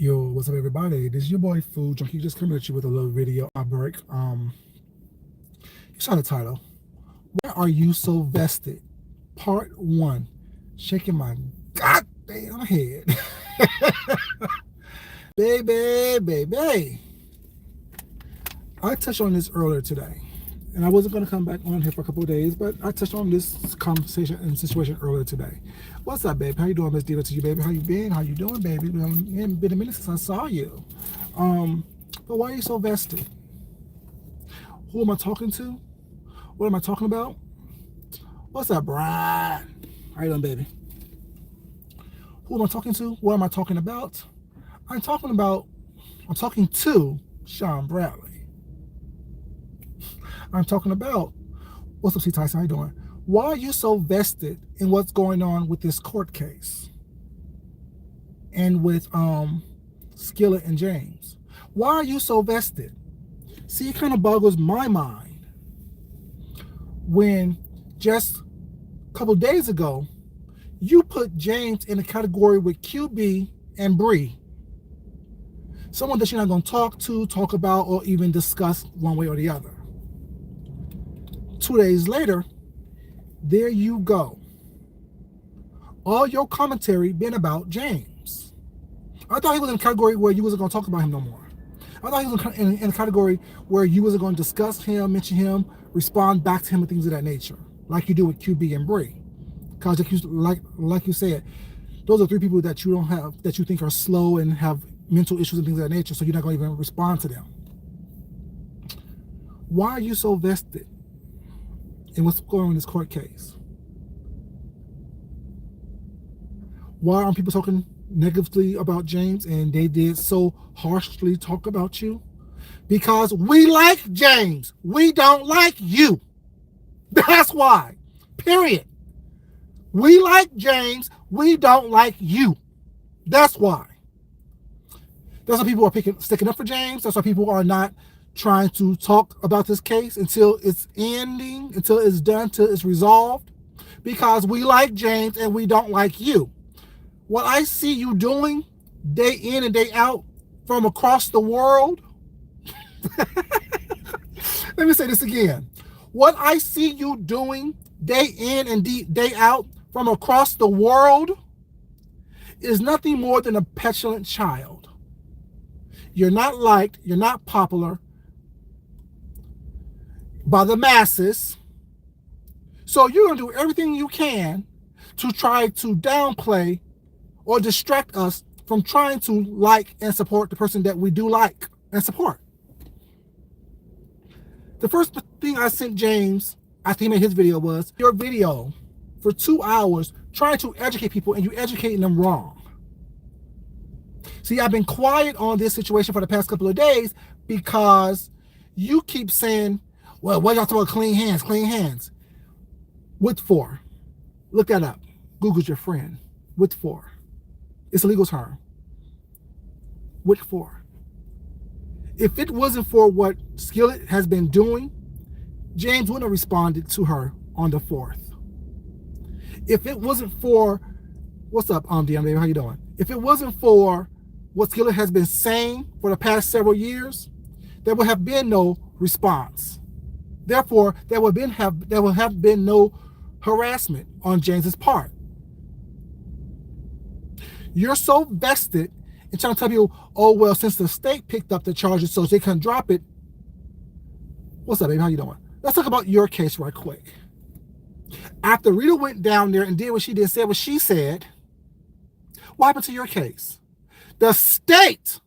Yo, what's up, everybody? This is your boy Food Junkie. Just coming at you with a little video outbreak. You saw the title. Why are you so vested? Part one. Shaking my goddamn head, baby. I touched on this earlier today, and I wasn't gonna come back on here for a couple of days, but I touched on this conversation and situation earlier today. What's up, babe? How you doing, Miss Diva? To you, baby. How you been? How you doing, baby? It's been a minute since I saw you. But why are you so vested? Who am I talking to? What am I talking about? What's up, Brad? How you doing, baby? Who am I talking to? What am I talking about? I'm talking to Sean Bradley. I'm talking about, what's up, C. Tyson? How you doing? Why are you so vested in what's going on with this court case and with Skillet and James? Why are you so vested? See, it kind of boggles my mind when just a couple days ago, you put James in a category with QB and Bree, someone that you're not going to talk about, or even discuss one way or the other. 2 days later, there you go. All your commentary been about James. I thought he was in a category where you wasn't going to talk about him no more. I thought he was in a category where you wasn't going to discuss him, mention him, respond back to him, and things of that nature, like you do with QB and Bree. Because like you said, those are three people that you don't have, that you think are slow and have mental issues and things of that nature, so you're not going to even respond to them. Why are you so vested in what's going on in this court case? Why aren't people talking negatively about James, and they did so harshly talk about you? Because we like James. We don't like you. That's why. Period. We like James. We don't like you. That's why. That's why people are sticking up for James. That's why people are not trying to talk about this case until it's ending, until it's done, until it's resolved. Because we like James and we don't like you. What I see you doing day in and day out from across the world. Let me say this again. What I see you doing day in and day out from across the world is nothing more than a petulant child. You're not liked, you're not popular by the masses. So you're going to do everything you can to try to downplay or distract us from trying to like and support the person that we do like and support. The first thing I sent James after he made his video was your video for 2 hours trying to educate people, and you educating them wrong. See, I've been quiet on this situation for the past couple of days because you keep saying, well, what y'all talking about clean hands, clean hands? What for? Look that up. Google's your friend. What for? It's a legal term. What for? If it wasn't for what Skillet has been doing, James wouldn't have responded to her on the 4th. If it wasn't for, what's up, DM baby, how you doing? If it wasn't for what Skillet has been saying for the past several years, there would have been no response. Therefore, there would have been no harassment on James's part. You're so vested in trying to tell people, oh, well, since the state picked up the charges so they couldn't drop it. What's up, baby? How you doing? Let's talk about your case right quick. After Rita went down there and did what she did, said what she said, what happened to your case? The state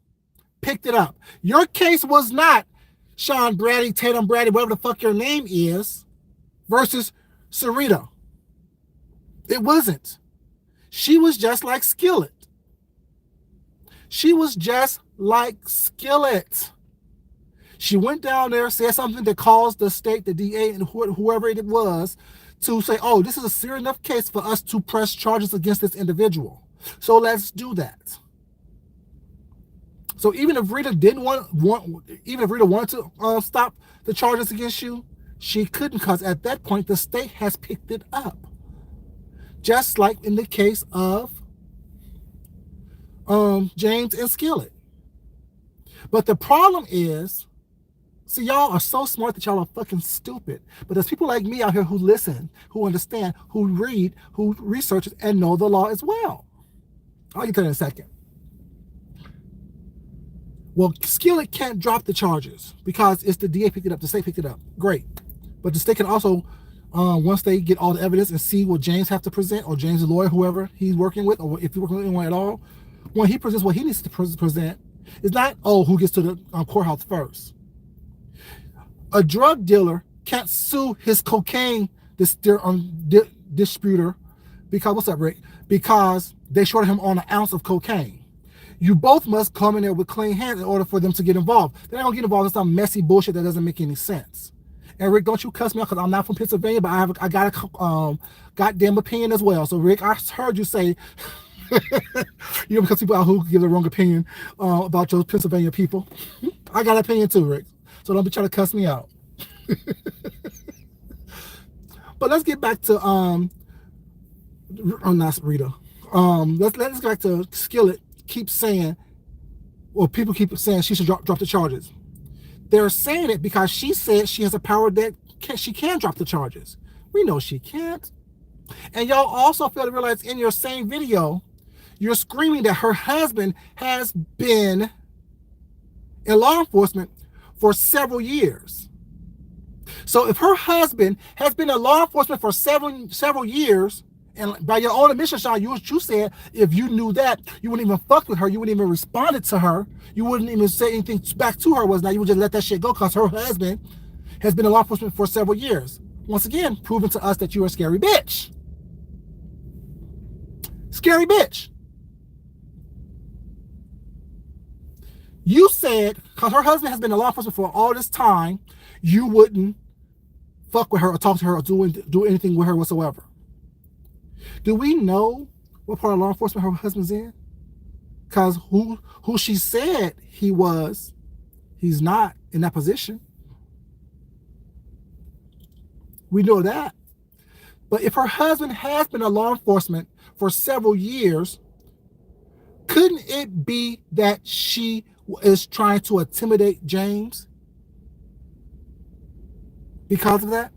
picked it up. Your case was not Sean Brady, Tatum Brady, whatever the fuck your name is, versus Sarita. It wasn't. She was just like Skillet. She was just like Skillet. She went down there, said something that caused the state, the DA, and whoever it was to say, oh, this is a serious enough case for us to press charges against this individual. So let's do that. So even if Rita wanted to stop the charges against you, she couldn't, because at that point, the state has picked it up. Just like in the case of James and Skillet. But the problem is, see, y'all are so smart that y'all are fucking stupid. But there's people like me out here who listen, who understand, who read, who research and know the law as well. I'll get to that in a second. Well, Skillet can't drop the charges because it's the DA picked it up, the state picked it up. Great. But the state can also, once they get all the evidence and see what James has to present, or James' lawyer, whoever he's working with, or if he's working with anyone at all, when he presents what he needs to present, it's not, oh, who gets to the courthouse first. A drug dealer can't sue his cocaine distributor because, what's up, Rick? Because they shorted him on an ounce of cocaine. You both must come in there with clean hands in order for them to get involved. They're not gonna get involved in some messy bullshit that doesn't make any sense. And Rick, don't you cuss me out because I'm not from Pennsylvania, but I got a goddamn opinion as well. So Rick, I heard you say, because people out who give the wrong opinion about those Pennsylvania people. I got an opinion too, Rick. So don't be trying to cuss me out. But let's get back to not Rita. Let's get back to Skillet. Keeps saying, or people keep saying she should drop the charges. They're saying it because she said she has a power that she can drop the charges. We know she can't. And y'all also fail to realize in your same video, you're screaming that her husband has been in law enforcement for several years. So if her husband has been in law enforcement for several years, and by your own admission, Sean, you said if you knew that, you wouldn't even fuck with her, you wouldn't even respond to her, you wouldn't even say anything back to her, you would just let that shit go because her husband has been in law enforcement for several years. Once again, proving to us that you're a scary bitch. Scary bitch. You said, because her husband has been in law enforcement for all this time, you wouldn't fuck with her or talk to her or do anything with her whatsoever. Do we know what part of law enforcement her husband's in? Because who she said he was, he's not in that position. We know that. But if her husband has been in law enforcement for several years, couldn't it be that she is trying to intimidate James because of that?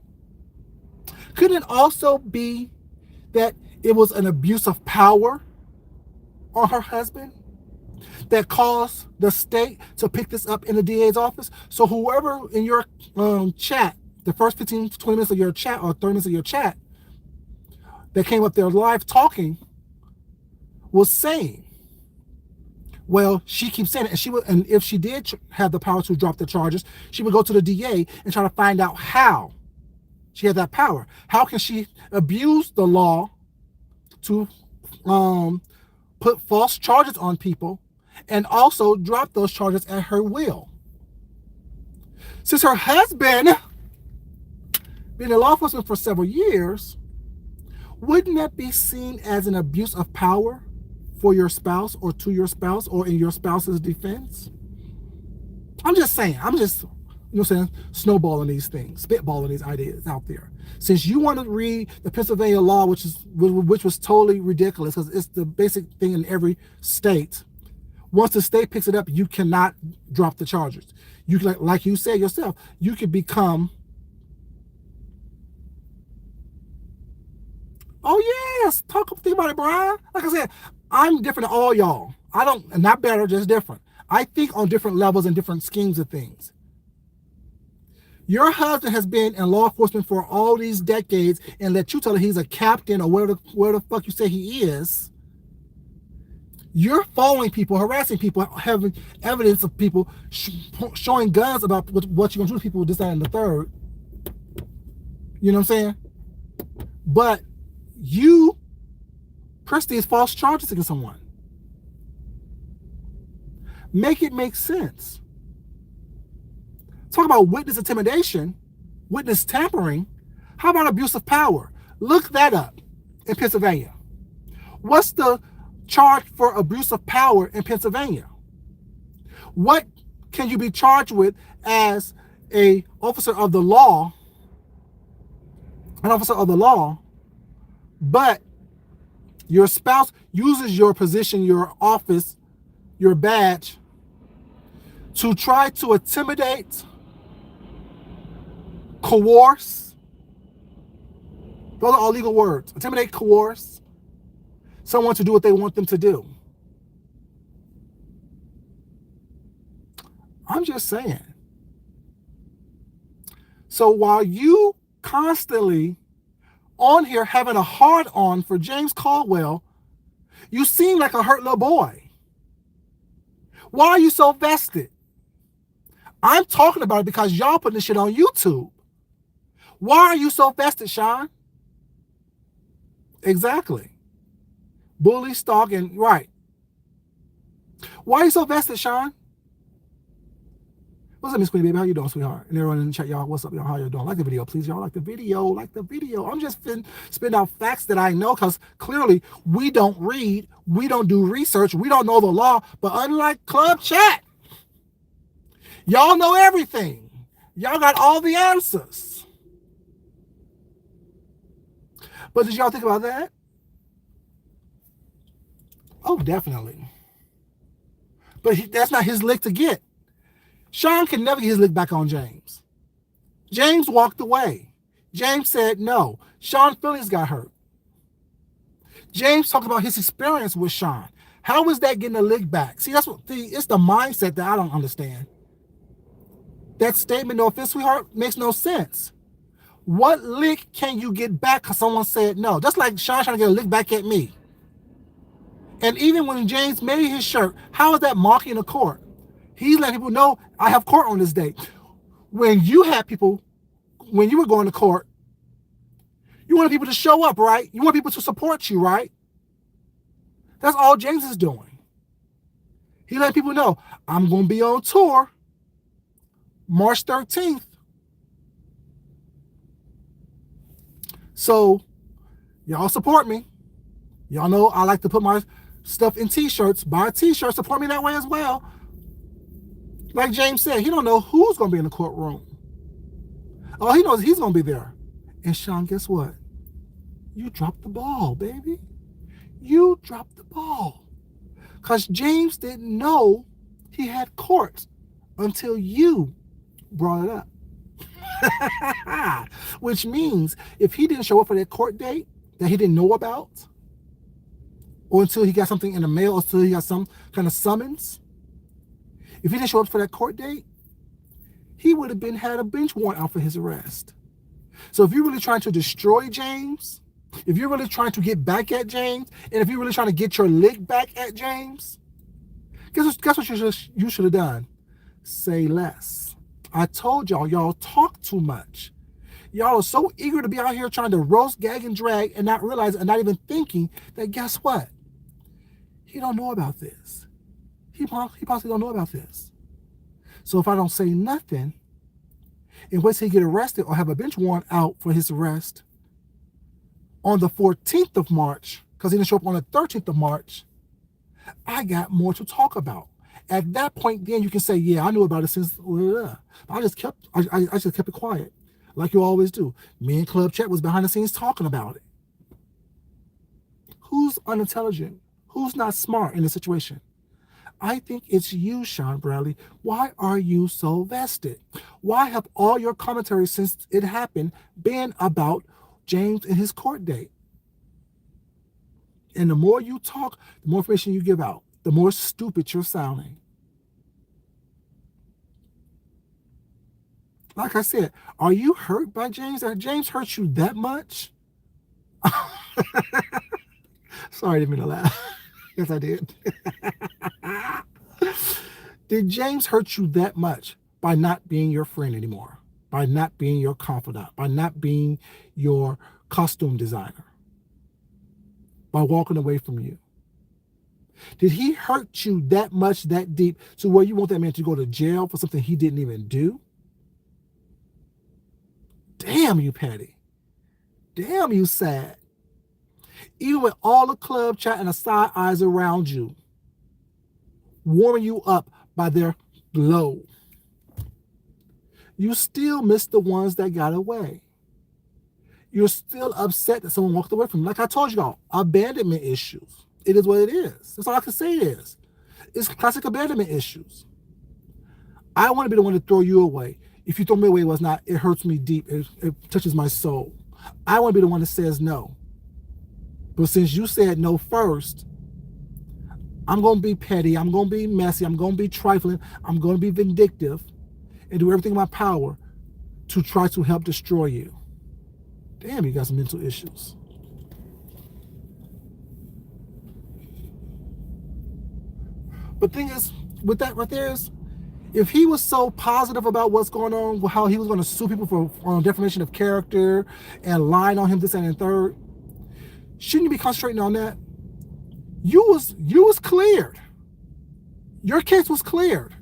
Couldn't it also be that it was an abuse of power on her husband that caused the state to pick this up in the DA's office? So whoever in your chat, the first 15, 20 minutes of your chat or 30 minutes of your chat that came up there live talking was saying, well, she keeps saying it, and if she did have the power to drop the charges, she would go to the DA and try to find out how she had that power. How can she abuse the law to put false charges on people and also drop those charges at her will? Since her husband been in law enforcement for several years, wouldn't that be seen as an abuse of power for your spouse or to your spouse or in your spouse's defense? I'm just saying, snowballing these things, spitballing these ideas out there. Since you want to read the Pennsylvania law, which was totally ridiculous because it's the basic thing in every state. Once the state picks it up, you cannot drop the charges. You can, like you said yourself, you could become, oh yes, think about it, Brian. Like I said, I'm different than all y'all. Not better, just different. I think on different levels and different schemes of things. Your husband has been in law enforcement for all these decades and let you tell him he's a captain or where the fuck you say he is. You're following people, harassing people, having evidence of people showing guns about what you're going to do to people with this, that, and the third. You know what I'm saying? But you press these false charges against someone. Make it make sense. Talk about witness intimidation, witness tampering. How about abuse of power? Look that up in Pennsylvania. What's the charge for abuse of power in Pennsylvania? What can you be charged with as an officer of the law? But Your spouse uses your position, your office, your badge to try to intimidate, coerce. Those are all legal words. Intimidate, coerce someone to do what they want them to do. I'm just saying. So while you constantly on here having a hard on for James Caldwell, you seem like a hurt little boy. Why are you so vested? I'm talking about it because y'all putting this shit on YouTube. Why are you so vested, Sean? Exactly. Bully, stalking, right. Why are you so vested, Sean? What's up, Miss Queen, baby? How you doing, sweetheart? And everyone in the chat, y'all, what's up, y'all? How you doing? Like the video, please, y'all. Like the video, like the video. I'm just spitting out facts that I know because clearly we don't read, we don't do research, we don't know the law. But unlike Club Chat, y'all know everything. Y'all got all the answers. But did y'all think about that? Oh, definitely. But that's not his lick to get. Sean can never get his lick back on James. James walked away. James said no. Sean's feelings got hurt. James talked about his experience with Sean. How is that getting a lick back? See, it's the mindset that I don't understand. That statement, no offense, sweetheart, makes no sense. What lick can you get back because someone said no? Just like Sean trying to get a lick back at me. And even when James made his shirt, how is that mocking the court? He's letting people know I have court on this day. When you had people, when you were going to court, you wanted people to show up, right? You want people to support you, right? That's all James is doing. He letting people know I'm going to be on tour March 13th. So y'all support me. Y'all know I like to put my stuff in t-shirts. Buy a t-shirt, support me that way as well. Like James said, he don't know who's going to be in the courtroom. All he knows he's going to be there. And Sean, guess what? You dropped the ball, baby. You dropped the ball. Because James didn't know he had court until you brought it up. Which means if he didn't show up for that court date that he didn't know about, or until he got something in the mail, or until he got some kind of summons, if he didn't show up for that court date, he would have had a bench warrant out for his arrest. So if you're really trying to destroy James, if you're really trying to get back at James, and if you're really trying to get your lick back at James, guess what you should have done? Say less. I told y'all talk too much. Y'all are so eager to be out here trying to roast, gag, and drag and not realize and not even thinking that guess what? He don't know about this. He possibly don't know about this. So if I don't say nothing, and wait till he get arrested or have a bench warrant out for his arrest on the 14th of March, because he didn't show up on the 13th of March, I got more to talk about. At that point, then you can say, yeah, I knew about it since, but I just kept it quiet, like you always do. Me and Club Chat was behind the scenes talking about it. Who's unintelligent? Who's not smart in the situation? I think it's you, Sean Bradley. Why are you so vested? Why have all your commentary since it happened been about James and his court date? And the more you talk, the more information you give out, the more stupid you're sounding. Like I said, are you hurt by James? Did James hurt you that much? Sorry, I didn't mean to laugh. Yes, I did. Did James hurt you that much by not being your friend anymore? By not being your confidant? By not being your costume designer? By walking away from you? Did he hurt you that much, that deep, to where you want that man to go to jail for something he didn't even do? Damn you, Patty. Damn you, sad. Even with all the Club Chat and the side eyes around you, warming you up by their glow, you still miss the ones that got away. You're still upset that someone walked away from you. Like I told y'all, abandonment issues. It is what it is. That's all I can say it is. It's classic abandonment issues. I want to be the one to throw you away. If you throw me away, it hurts me deep. It touches my soul. I want to be the one that says no. But since you said no first, I'm going to be petty. I'm going to be messy. I'm going to be trifling. I'm going to be vindictive and do everything in my power to try to help destroy you. Damn, you got some mental issues. But the thing is, with that right there is, if he was so positive about what's going on, how he was going to sue people for defamation of character and lying on him, this and the third, shouldn't you be concentrating on that? You was cleared. Your case was cleared.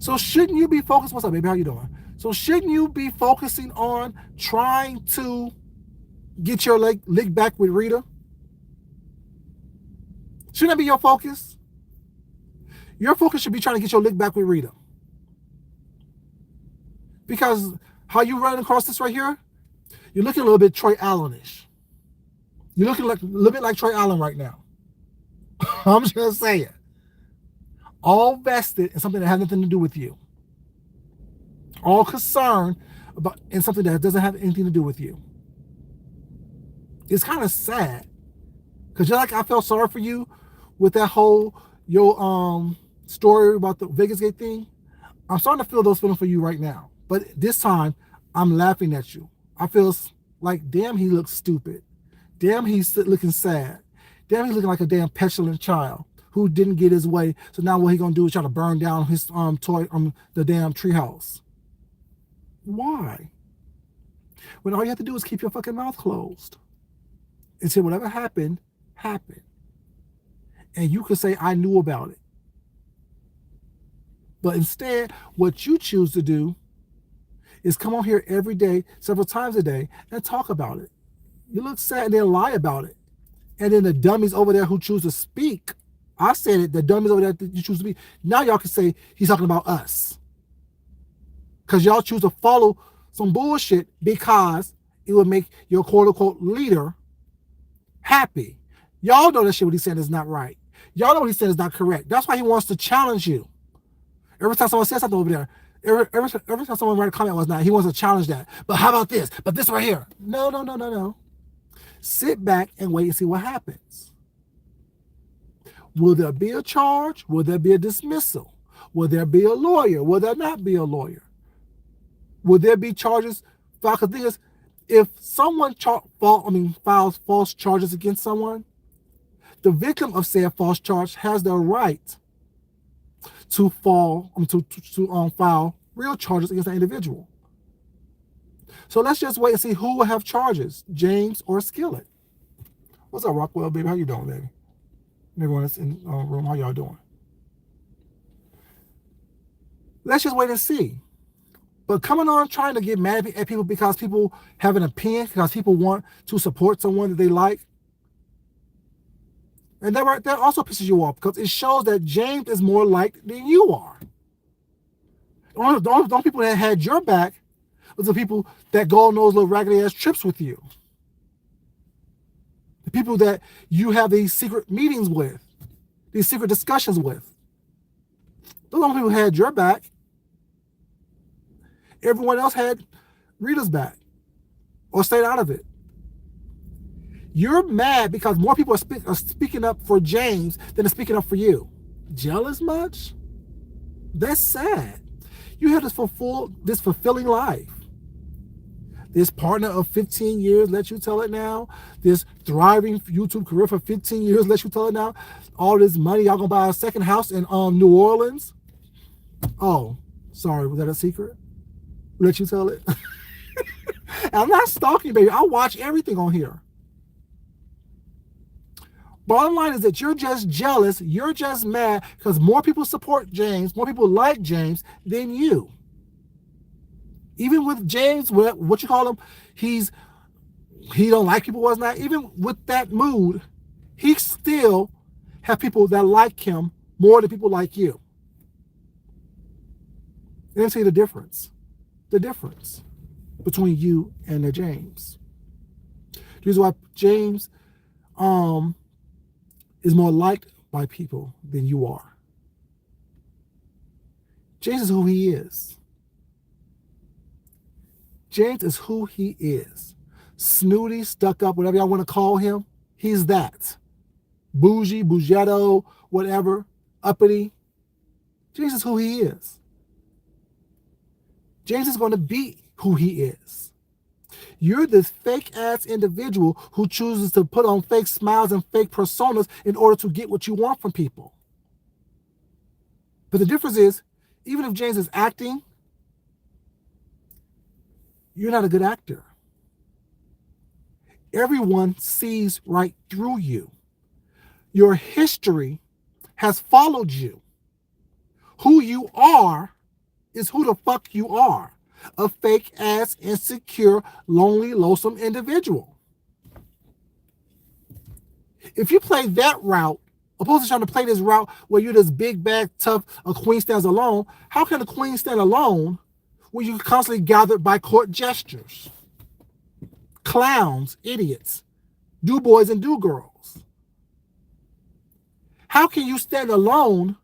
So shouldn't you be focused? What's up, baby? How you doing? So shouldn't you be focusing on trying to get your leg back with Rita? Shouldn't that be your focus? Your focus should be trying to get your lick back with Rita. Because how you running across this right here, you're looking a little bit Troy Allen-ish. You're looking like a little bit like Troy Allen right now. I'm just gonna say it. All vested in something that has nothing to do with you. All concerned about in something that doesn't have anything to do with you. It's kind of sad. Because just like I felt sorry for you with that whole your story about the Vegas Gate thing, I'm starting to feel those feelings for you right now. But this time, I'm laughing at you. I feel like, damn, he looks stupid. Damn, he's looking sad. Damn, he's looking like a damn petulant child who didn't get his way. So now what he gonna do is try to burn down his the damn treehouse. Why? When all you have to do is keep your fucking mouth closed and say whatever happened, happened. And you could say, I knew about it. But instead, what you choose to do is come on here every day, several times a day, and talk about it. You look sad and then lie about it. And then the dummies over there who choose to speak, I said it, the dummies over there that you choose to speak, now y'all can say he's talking about us. Because y'all choose to follow some bullshit because it would make your quote-unquote leader happy. Y'all know that shit what he's saying is not right. Y'all know what he's saying is not correct. That's why he wants to challenge you. Every time someone says something over there, every time someone writes a comment was not, he wants to challenge that. But how about this? But this right here. No. Sit back and wait and see what happens. Will there be a charge? Will there be a dismissal? Will there be a lawyer? Will there not be a lawyer? Will there be charges? Because the thing is, if someone files false charges against someone, the victim of said false charge has the right to file real charges against an individual. So let's just wait and see who will have charges, James or Skillet. What's up, Rockwell, baby? How you doing, baby? Everyone that's in the room, how y'all doing? Let's just wait and see. But coming on trying to get mad at people because people have an opinion, because people want to support someone that they like, and that also pisses you off because it shows that James is more liked than you are. The only people that had your back was the people that go on those little raggedy ass trips with you. The people that you have these secret meetings with, these secret discussions with. Those are the only people who had your back. Everyone else had Rita's back or stayed out of it. You're mad because more people are speaking up for James than are speaking up for you. Jealous much? That's sad. You have this fulfilling life. This partner of 15 years let you tell it now. This thriving YouTube career for 15 years let you tell it now. All this money, y'all gonna buy a second house in New Orleans? Oh, sorry, was that a secret? Let you tell it? I'm not stalking, baby. I watch everything on here. Bottom line is that you're just jealous, you're just mad because more people support James, more people like James than you. Even with James, what you call him, he don't like people, was not. Even with that mood, he still have people that like him more than people like you. Let me see the difference. The difference. between you and the James. The reason why James is more liked by people than you are. James is who he is. James is who he is. Snooty, stuck up, whatever y'all want to call him, he's that. Bougie, bougetto, whatever, uppity. James is who he is. James is going to be who he is. You're this fake-ass individual who chooses to put on fake smiles and fake personas in order to get what you want from people. But the difference is, even if James is acting, you're not a good actor. Everyone sees right through you. Your history has followed you. Who you are is who the fuck you are. A fake-ass, insecure, lonely, lonesome individual. If you play that route, opposed to trying to play this route where you're this big, bad, tough, a queen stands alone, how can a queen stand alone when you're constantly gathered by court gestures? Clowns, idiots, do-boys and do-girls. How can you stand alone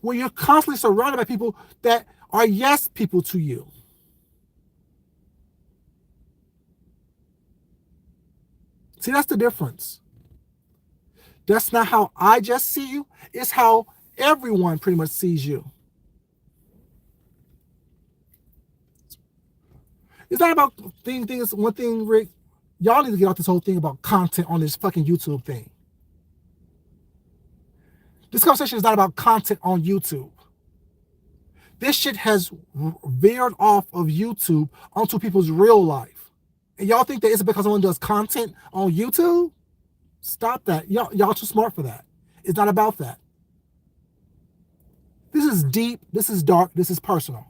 when you're constantly surrounded by people that are yes people to you? See, that's the difference. That's not how I just see you. It's how everyone pretty much sees you. It's not about things. One thing, Rick, y'all need to get off this whole thing about content on this fucking YouTube thing. This conversation is not about content on YouTube. This shit has veered off of YouTube onto people's real life. And y'all think that it's because someone does content on YouTube? Stop that. Y'all too smart for that. It's not about that. This is deep. This is dark. This is personal.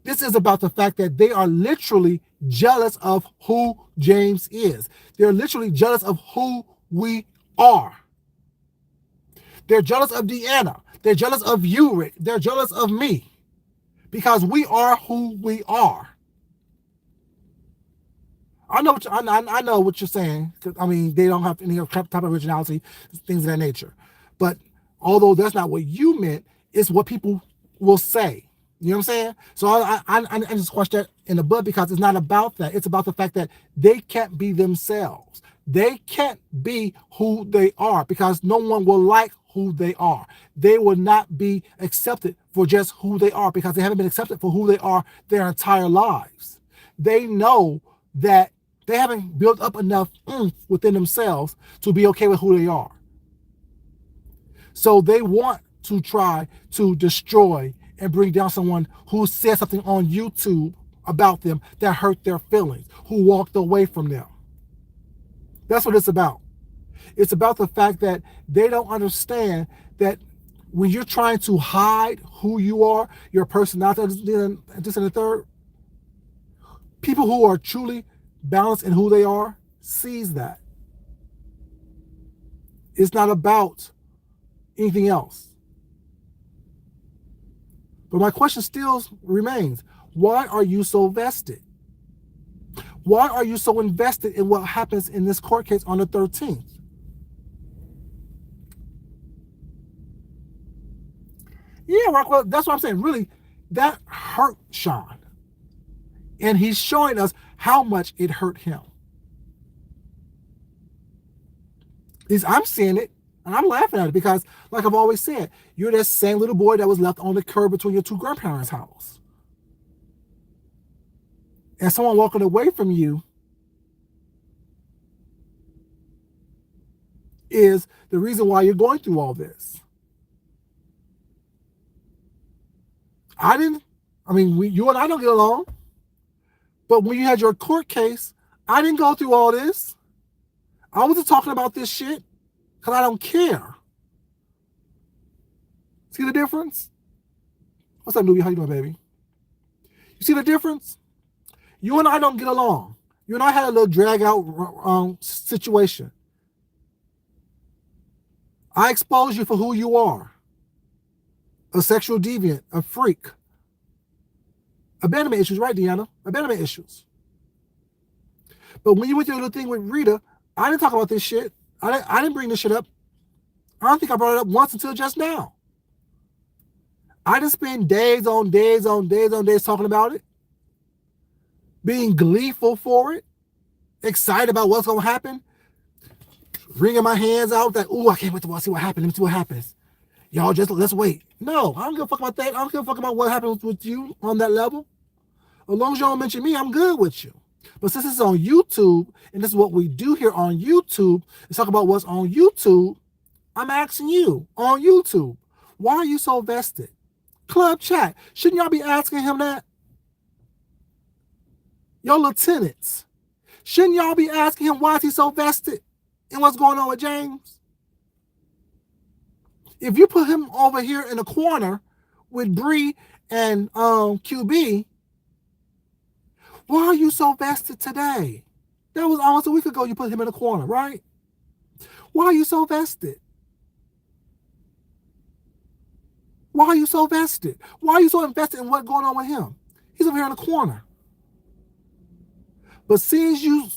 This is about the fact that they are literally jealous of who James is. They're literally jealous of who we are. They're jealous of Deanna. They're jealous of you, Rick. They're jealous of me. Because we are who we are. I know what you're saying. I mean, they don't have any type of originality, things of that nature. But although that's not what you meant, it's what people will say. You know what I'm saying? So I just squash that in the bud because it's not about that. It's about the fact that they can't be themselves. They can't be who they are because no one will like who they are. They will not be accepted for just who they are because they haven't been accepted for who they are their entire lives. They know that they haven't built up enough within themselves to be okay with who they are. So they want to try to destroy and bring down someone who said something on YouTube about them that hurt their feelings, who walked away from them. That's what it's about. It's about the fact that they don't understand that when you're trying to hide who you are, your personality, this and the third, people who are truly balanced in who they are sees that. It's not about anything else. But my question still remains, why are you so vested? Why are you so invested in what happens in this court case on the 13th? Yeah, Rockwell, that's what I'm saying. Really, that hurt Sean. And he's showing us how much it hurt him. I'm seeing it, and I'm laughing at it because, like I've always said, you're that same little boy that was left on the curb between your two grandparents' house. And someone walking away from you is the reason why you're going through all this. You and I don't get along. But when you had your court case, I didn't go through all this. I wasn't talking about this shit because I don't care. See the difference? What's up, Newbie? How you doing, baby? You see the difference? You and I don't get along. You and I had a little drag out situation. I expose you for who you are. A sexual deviant, a freak, Abandonment issues, right, Deanna? Abandonment issues. But when you went through your little thing with Rita, I didn't talk about this shit. I didn't bring this shit up. I don't think I brought it up once until just now. I just spend days on days on days on days talking about it, being gleeful for it, excited about what's going to happen, wringing my hands out that, ooh, I can't wait to see what happens. Let me see what happens. Y'all just, let's wait. No, I don't give a fuck about that. I don't give a fuck about what happens with you on that level. As long as you don't mention me, I'm good with you. But since it's on YouTube, and this is what we do here on YouTube, is talk about what's on YouTube, I'm asking you, on YouTube, why are you so vested? Club chat, shouldn't y'all be asking him that? Your lieutenants, shouldn't y'all be asking him why is he so vested in what's going on with James? If you put him over here in a corner with Bree and QB, why are you so vested today? That was almost a week ago you put him in a corner, right? Why are you so vested? Why are you so vested? Why are you so invested in what's going on with him? He's over here in the corner. But since you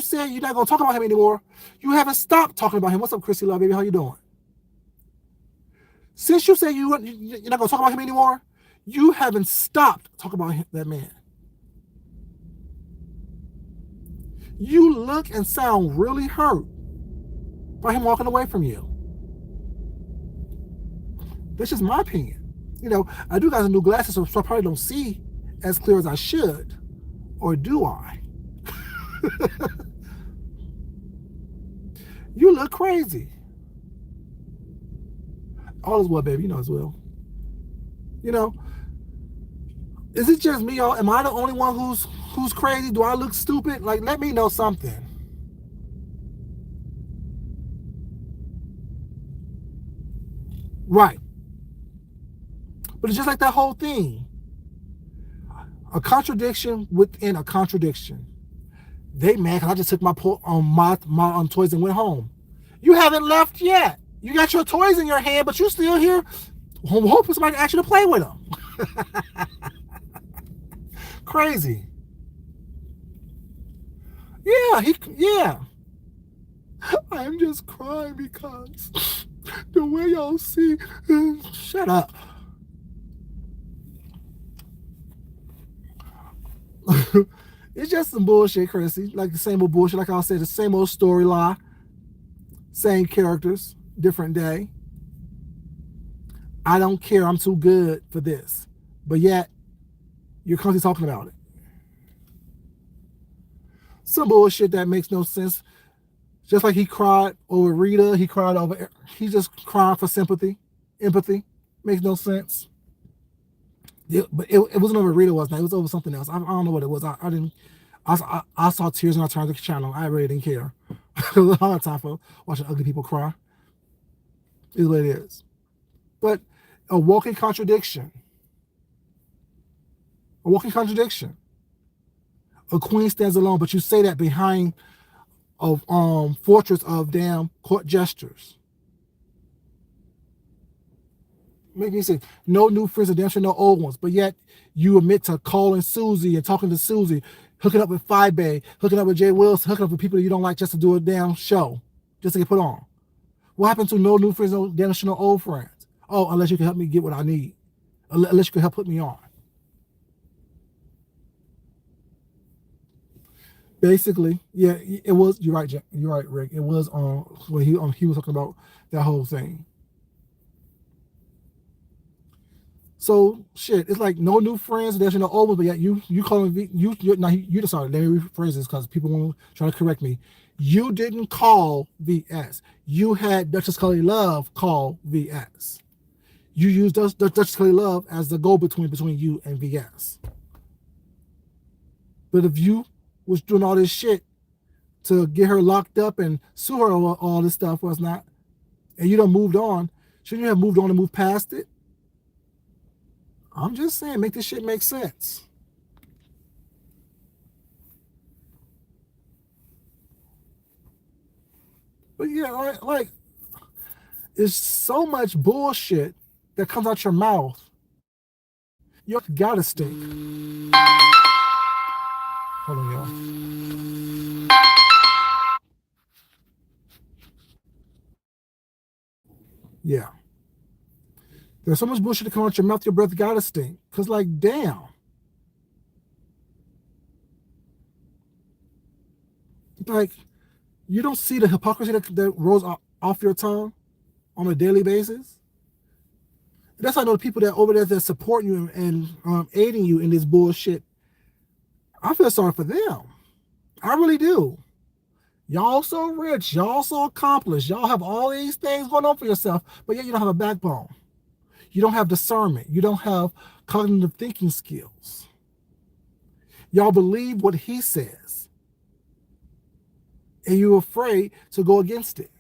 said you're not going to talk about him anymore, you haven't stopped talking about him. What's up, Chrissy Love, baby? How you doing? Since you said you're not going to talk about him anymore, you haven't stopped talking about that man. You look and sound really hurt by him walking away from you. That's just my opinion. You know, I do got some new glasses, so I probably don't see as clear as I should. Or do I? You look crazy. All is well, baby. You know as well. You know, is it just me, y'all? Am I the only one who's crazy? Do I look stupid? Like, let me know something. Right. But it's just like that whole thing. A contradiction within a contradiction. They mad because I just took my toys and went home. You haven't left yet. You got your toys in your hand, but you're still here. Hoping somebody asks you to play with them. Crazy. Yeah. I'm just crying because the way y'all see. Shut up. It's just some bullshit, Chrissy. Like the same old bullshit. Like I said, the same old storyline. Same characters, different day. I don't care. I'm too good for this. But yet, you're constantly talking about it. Some bullshit that makes no sense. Just like he cried over Rita, he's just crying for sympathy, empathy. Makes no sense. But it wasn't over Rita, was not. It was over something else. I don't know what it was. I saw tears when I turned the channel. I really didn't care. I don't have time for watching ugly people cry. Is what it is. But a walking contradiction. A walking contradiction. A queen stands alone, but you say that behind a fortress of damn court gestures. Make me say, no new friends, redemption, no old ones. But yet you admit to calling Susie and talking to Susie, hooking up with Phi Bay, hooking up with Jay Wilson, hooking up with people you don't like just to do a damn show, just to get put on. What happened to no new friends, no redemption, no old friends? Oh, unless you can help me get what I need. Unless you can help put me on. Basically, yeah, it was. You're right, Jack. You're right, Rick. It was on when he was talking about that whole thing. So shit, it's like no new friends. There's no old ones, but yet you calling you sorry. Let me rephrase this because people want to try to correct me. You didn't call VS. You had Duchess Cully Love call VS. You used Duchess Cully Love as the go-between between you and VS. But if you was doing all this shit to get her locked up and sue her over all this stuff, was not, and you done moved on, shouldn't you have moved on and moved past it? I'm just saying, make this shit make sense. But yeah, like, it's so much bullshit that comes out your mouth. You gotta stink. Hold on, y'all. Yeah. There's so much bullshit to come out your mouth, your breath gotta stink. Cause like, damn. Like, you don't see the hypocrisy that rolls off your tongue on a daily basis. That's how I know the people that over there that support you and aiding you in this bullshit. I feel sorry for them. I really do. Y'all so rich, y'all so accomplished, y'all have all these things going on for yourself, but yet you don't have a backbone. You don't have discernment. You don't have cognitive thinking skills. Y'all believe what he says, and you're afraid to go against it.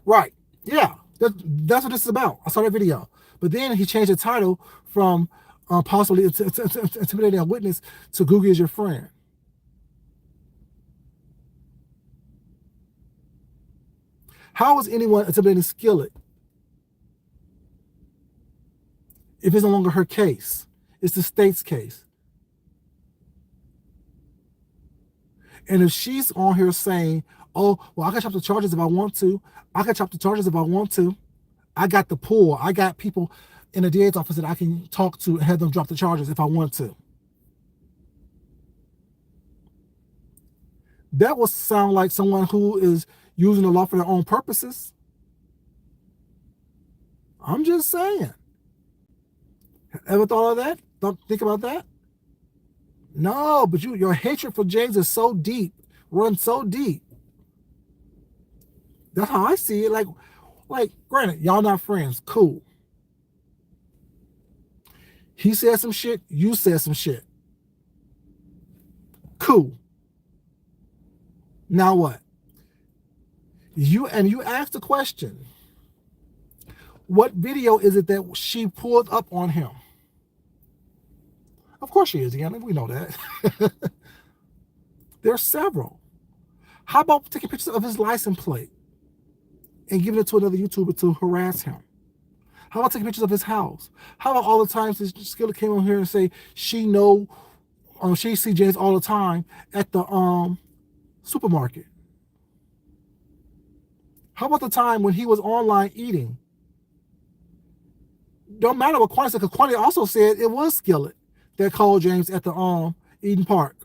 Right. Yeah. That's what this is about. I saw that video. But then he changed the title from possibly intimidating a witness to Google is your friend. How is anyone intimidating Skillet if it's no longer her case? It's the state's case. And if she's on here saying, oh, well, I can chop the charges if I want to. I can chop the charges if I want to. I got the pull. I got people in the DA's office that I can talk to and have them drop the charges if I want to. That would sound like someone who is using the law for their own purposes. I'm just saying. Ever thought of that? Don't think about that? No, but your hatred for James is so deep, runs so deep. That's how I see it. Like, granted, y'all not friends. Cool. He said some shit, you said some shit. Cool. Now what? You asked the question. What video is it that she pulled up on him? Of course she is, Deanna. We know that. There's several. How about taking pictures of his license plate and giving it to another YouTuber to harass him? How about taking pictures of his house? How about all the times this Skillet came on here and say she see James all the time at the supermarket? How about the time when he was online eating? Don't matter what Kwani said, because Kwani also said it was Skillet that called James at the Eden Park.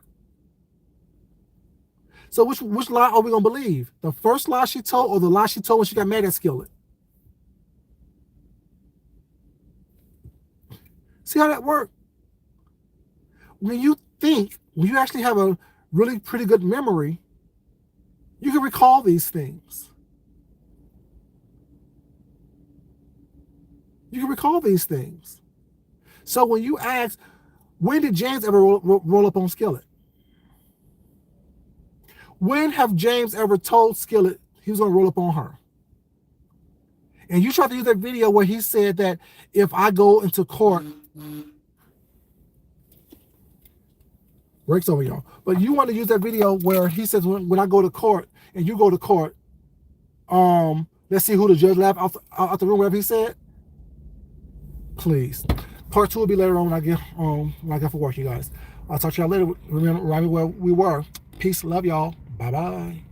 So which lie are we gonna believe? The first lie she told, or the lie she told when she got mad at Skillet? See how that worked? When you actually have a really pretty good memory, you can recall these things. You can recall these things. So when you ask, when did James ever roll up on Skillet? When have James ever told Skillet he was going to roll up on her? And you tried to use that video where he said that if I go into court, breaks over y'all. But you want to use that video where he says when I go to court and you go to court, let's see who the judge laughed out the room, whatever he said. Please. Part 2 will be later on when I get for work, you guys. I'll talk to y'all later. Remember, remind me where we were. Peace. Love y'all. Bye-bye.